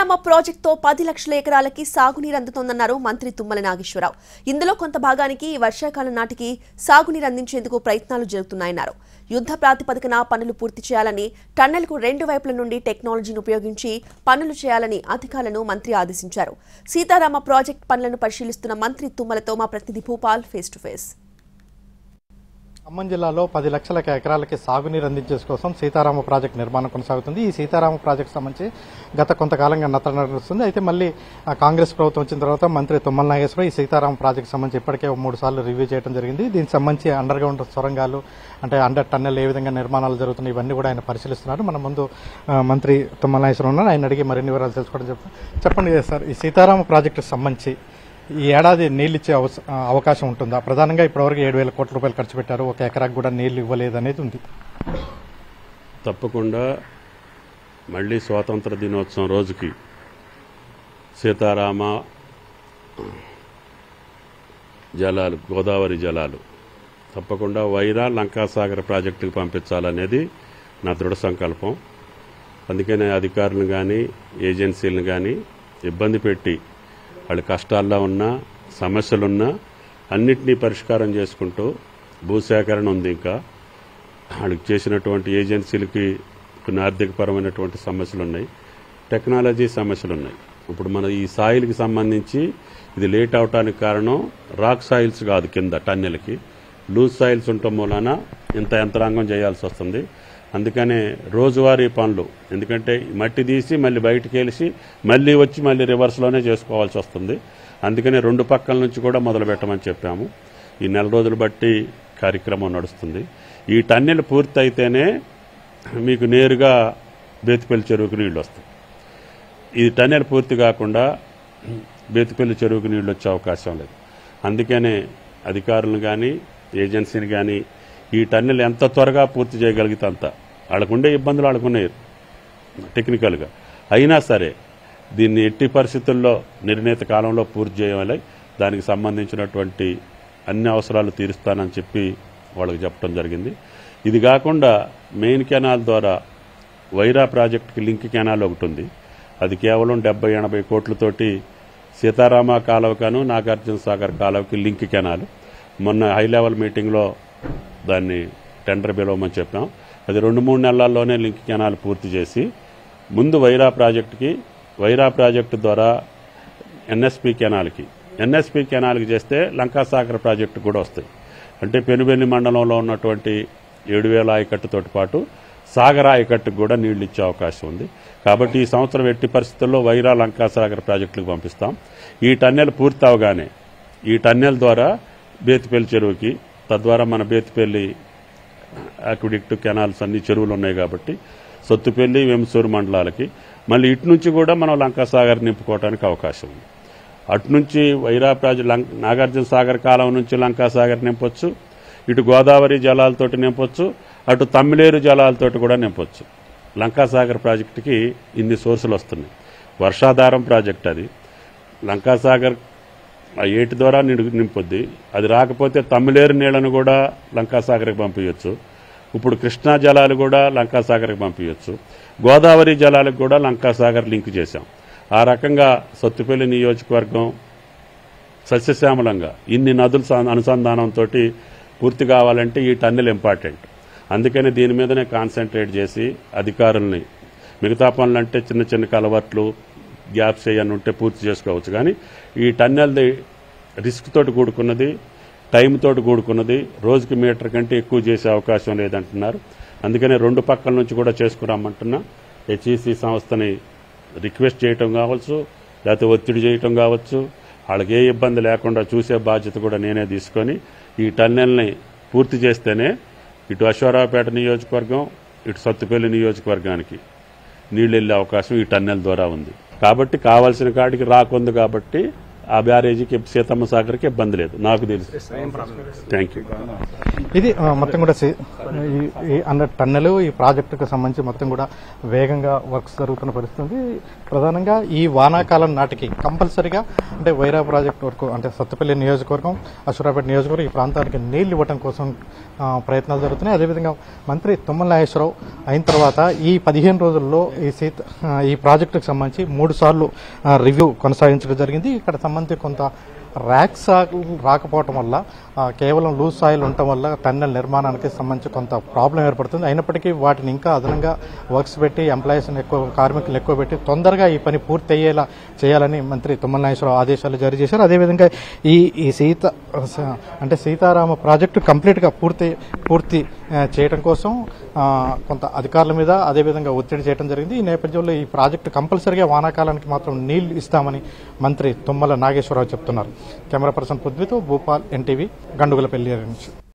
సీతారామ ప్రాజెక్టుతో 10 లక్షల ఎకరాలకి సాగునీరు అందుతోందన్నారు మంత్రి తుమ్మల నాగేశ్వరరావు. ఇందులో కొంత భాగానికి ఈ వర్షాకాలం నాటికి సాగునీరు అందించేందుకు ప్రయత్నాలు జరుగుతున్నాయన్నారు. యుద్ధ ప్రాతిపదికన పనులు పూర్తి చేయాలని, టన్నెల్కు 2 వైపుల నుండి టెక్నాలజీని ఉపయోగించి పనులు చేయాలని అధికారులను మంత్రి ఆదేశించారు. సీతారామ ప్రాజెక్టు పనులను పరిశీలిస్తున్న మంత్రి తుమ్మలతో మా ప్రతినిధి Bhupal face to face. Khammam జిల్లాలో 10 లక్షల ఎకరాలకి సాగునీరు అందించే కోసం సీతారామ ప్రాజెక్టు నిర్మాణం కొనసాగుతుంది. ఈ సీతారామ ప్రాజెక్టు సంబంధించి గత కొంతకాలంగా నడుస్తుంది. అయితే మళ్ళీ కాంగ్రెస్ ప్రభుత్వం వచ్చిన తర్వాత మంత్రి తుమ్మల నాగేశ్వరరావు ఈ సీతారామ ప్రాజెక్టు సంబంధించి ఇప్పటికే 3 సార్లు రివ్యూ చేయడం జరిగింది. దీనికి సంబంధించి అండర్ గ్రౌండ్ సొరంగాలు అంటే అండర్ టన్నెల్ ఏ విధంగా నిర్మాణాలు జరుగుతున్నాయి ఇవన్నీ కూడా ఆయన పరిశీలిస్తున్నారు. మన ముందు మంత్రి తుమ్మల నాగేశ్వరరావు ఉన్నారు. ఆయన అడిగి మరిన్ని వివరాలు తెలుసుకోవడం చెప్పండి సార్, ఈ సీతారామ ప్రాజెక్టుకు సంబంధించి ఈ ఏడాది నీళ్లు ఇచ్చే అవకాశం ఉంటుందా? ప్రధానంగా ఇప్పటివరకు 7,000 కోట్ల రూపాయలు ఖర్చు పెట్టారు, ఒక ఎకరాకు కూడా నీళ్లు ఇవ్వలేదనేది ఉంది. తప్పకుండా మళ్ళీ స్వాతంత్ర దినోత్సవం రోజుకి సీతారామ జలాలు, గోదావరి జలాలు తప్పకుండా వైరా లంకాసాగర్ ప్రాజెక్టుకు పంపించాలనేది నా దృఢ సంకల్పం. అందుకనే అధికారులను కానీ ఏజెన్సీలను కానీ ఇబ్బంది పెట్టి వాళ్ళ కష్టాల్లో ఉన్నా సమస్యలున్నా అన్నింటినీ పరిష్కారం చేసుకుంటూ భూసేకరణ ఉంది. ఇంకా వాళ్ళకి చేసినటువంటి ఏజెన్సీలకి కొన్ని ఆర్థికపరమైనటువంటి సమస్యలు ఉన్నాయి, టెక్నాలజీ సమస్యలు ఉన్నాయి. ఇప్పుడు మన ఈ సాయిల్కి సంబంధించి ఇది లేట్ అవడానికి కారణం రాక్ సాయిల్స్ కాదు, కింద టన్నెల్కి లూజ్ సాయిల్స్ ఉండటం మూలాన ఇంత యంత్రాంగం చేయాల్సి వస్తుంది. అందుకనే రోజువారీ పనులు, ఎందుకంటే మట్టి తీసి మళ్ళీ బయటికి వెళ్ళి మళ్ళీ వచ్చి మళ్ళీ రివర్స్లోనే చేసుకోవాల్సి వస్తుంది. అందుకనే 2 పక్కల నుంచి కూడా మొదలు పెట్టమని చెప్పాము. ఈ 4 రోజులు బట్టి కార్యక్రమం నడుస్తుంది. ఈ టన్నెల్ పూర్తి అయితేనే మీకు నేరుగా బేతిపల్లి చెరువుకు నీళ్లు వస్తాయి. ఈ టన్నెల్ పూర్తి కాకుండా బేతిపల్లి చెరువుకు నీళ్లు వచ్చే అవకాశం లేదు. అందుకనే అధికారులను కానీ ఏజెన్సీని కానీ ఈ టన్నెల్ ఎంత త్వరగా పూర్తి చేయగలిగితే అంత, వాళ్ళకుండే ఇబ్బందులు వాళ్ళకున్నాయి టెక్నికల్గా, అయినా సరే దీన్ని ఎట్టి పరిస్థితుల్లో నిర్ణీత కాలంలో పూర్తి చేయాలి. దానికి సంబంధించినటువంటి అన్ని అవసరాలు తీరుస్తానని చెప్పి వాళ్ళకి చెప్పడం జరిగింది. ఇది కాకుండా మెయిన్ కెనాల్ ద్వారా వైరా ప్రాజెక్టుకి లింక్ కెనాల్ ఒకటి ఉంది. అది కేవలం 70-80 కోట్లతోటి సీతారామ కాలువకను నాగార్జున సాగర్ కాలువకి లింక్ కెనాల్. మొన్న హై లెవెల్ మీటింగ్లో దాన్ని టెండర్ పిలవమని చెప్పాం. అది 2-3 నెలల్లోనే లింక్ కెనాల్ పూర్తి చేసి ముందు వైరా ప్రాజెక్టు ద్వారా ఎన్ఎస్పీ కెనాల్కి చేస్తే లంకాసాగర్ ప్రాజెక్టు కూడా వస్తాయి. అంటే పెనుబెల్లి మండలంలో ఉన్నటువంటి 7,000 ఆయకట్టుతోటి పాటు సాగర్ ఆయకట్టుకు కూడా నీళ్లు ఇచ్చే అవకాశం ఉంది. కాబట్టి ఈ సంవత్సరం ఎట్టి పరిస్థితుల్లో వైరా లంకాసాగర్ ప్రాజెక్టులకు పంపిస్తాం. ఈ టన్నెల్ పూర్తి అవగానే ఈ టన్నెల్ ద్వారా బేతిపల్లి చెరువుకి, తద్వారా మన బేతిపల్లి అక్విడిక్ట్ కెనాల్స్ అన్ని చెరువులు ఉన్నాయి కాబట్టి సొత్తుపల్లి వెంసూరు మండలాలకి మళ్ళీ ఇటు నుంచి కూడా మనం లంకాసాగర్ నింపుకోవడానికి అవకాశం ఉంది. అటు నుంచి వైరా ప్రాజెక్ట్ నాగార్జున సాగర్ కాలం నుంచి లంకాసాగర్ నింపొచ్చు, ఇటు గోదావరి జలాలతోటి నింపొచ్చు, అటు తమ్మిలేరు జలాలతోటి కూడా నింపొచ్చు. లంకాసాగర్ ప్రాజెక్టుకి ఇన్ని సోర్సులు వస్తున్నాయి. వర్షాధారం ప్రాజెక్ట్ అది. లంకాసాగర్ ఆ ఏటి ద్వారా నింపొద్ది. అది రాకపోతే తమ్మిలేరు నీళ్లను కూడా లంకాసాగర్కి పంపించవచ్చు. ఇప్పుడు కృష్ణా జలాలు కూడా లంకాసాగర్కి పంపించవచ్చు. గోదావరి జలాలకు కూడా లంకాసాగర్ లింక్ చేశాం. ఆ రకంగా సొత్తుపల్లి నియోజకవర్గం సస్యశ్యామలంగా ఇన్ని నదుల అనుసంధానంతో పూర్తి కావాలంటే ఈ టన్నెల్ ఇంపార్టెంట్. అందుకని దీని మీదనే కాన్సన్ట్రేట్ చేసి అధికారుల్ని, మిగతా పనులంటే చిన్న చిన్న కలవట్లు గ్యాప్స్ ఏమన్నా ఉంటే పూర్తి చేసుకోవచ్చు, కానీ ఈ టన్నెల్ది రిస్క్ తోటి కూడుకున్నది, టైం తోటి కూడుకున్నది, రోజుకి మీటర్ కంటే ఎక్కువ చేసే అవకాశం లేదంటున్నారు. అందుకనే 2 పక్కల నుంచి కూడా చేసుకురామంటున్నా. హెచ్ఈసీ సంస్థని రిక్వెస్ట్ చేయటం కావచ్చు, లేకపోతే ఒత్తిడి చేయటం కావచ్చు, వాళ్ళకి ఏ ఇబ్బంది లేకుండా చూసే బాధ్యత కూడా నేనే తీసుకొని ఈ టన్నెల్ని పూర్తి చేస్తేనే ఇటు అశ్వారావుపేట నియోజకవర్గం, ఇటు సత్తుపల్లి నియోజకవర్గానికి నీళ్లు వెళ్లే అవకాశం ఈ టన్నెల్ ద్వారా ఉంది. కాబట్టి కావాల్సిన కాడికి రాకుంది కాబట్టి ఆ బ్యారేజీకి సీతమ్మ సాగర్కి ఇబ్బంది లేదు నాకు తెలుసు. Thank you. ఇది మొత్తం కూడా ఈ టన్నెలు ఈ ప్రాజెక్టుకు సంబంధించి మొత్తం కూడా వేగంగా వర్క్స్ జరుగుతున్న పరిస్థితి. ప్రధానంగా ఈ వానాకాలం నాటికి కంపల్సరిగా అంటే వైరా ప్రాజెక్టు వరకు అంటే సత్తుపల్లి నియోజకవర్గం, అశ్వరాపేట నియోజకవర్గం ఈ ప్రాంతానికి నీళ్లు ఇవ్వడం కోసం ప్రయత్నాలు జరుగుతున్నాయి. అదేవిధంగా మంత్రి తుమ్మల నాగేశ్వరరావు అయిన తర్వాత ఈ 15 రోజుల్లో ఈ ప్రాజెక్టుకు సంబంధించి 3 సార్లు రివ్యూ కొనసాగించడం జరిగింది. ఇక్కడ సంబంధించి కొంత ర్యాక్స్ రాకపోవటం వల్ల కేవలం లూజ్ సాయిల్ ఉండటం వల్ల టన్నెల్ నిర్మాణానికి సంబంధించి కొంత ప్రాబ్లం ఏర్పడుతుంది. అయినప్పటికీ వాటిని ఇంకా అదనంగా వర్క్స్ పెట్టి ఎంప్లాయీస్ని కార్మికులను ఎక్కువ పెట్టి తొందరగా ఈ పని పూర్తి అయ్యేలా చేయాలని మంత్రి తుమ్మల నాగేశ్వరరావు ఆదేశాలు జారీ చేశారు. అదేవిధంగా ఈ సీతారామ ప్రాజెక్టు కంప్లీట్గా పూర్తి చేయడం కోసం కొంత అధికారుల మీద అదేవిధంగా ఒత్తిడి చేయడం జరిగింది. ఈ నేపథ్యంలో ఈ ప్రాజెక్టు కంపల్సరిగా వానాకాలానికి మాత్రం నీళ్లు ఇస్తామని మంత్రి తుమ్మల నాగేశ్వరరావు చెప్తున్నారు. కెమెరా పర్సన్ పృథ్వీతో భూపాల్, ఎన్టీవీ, గండుగులపల్లి నుంచి.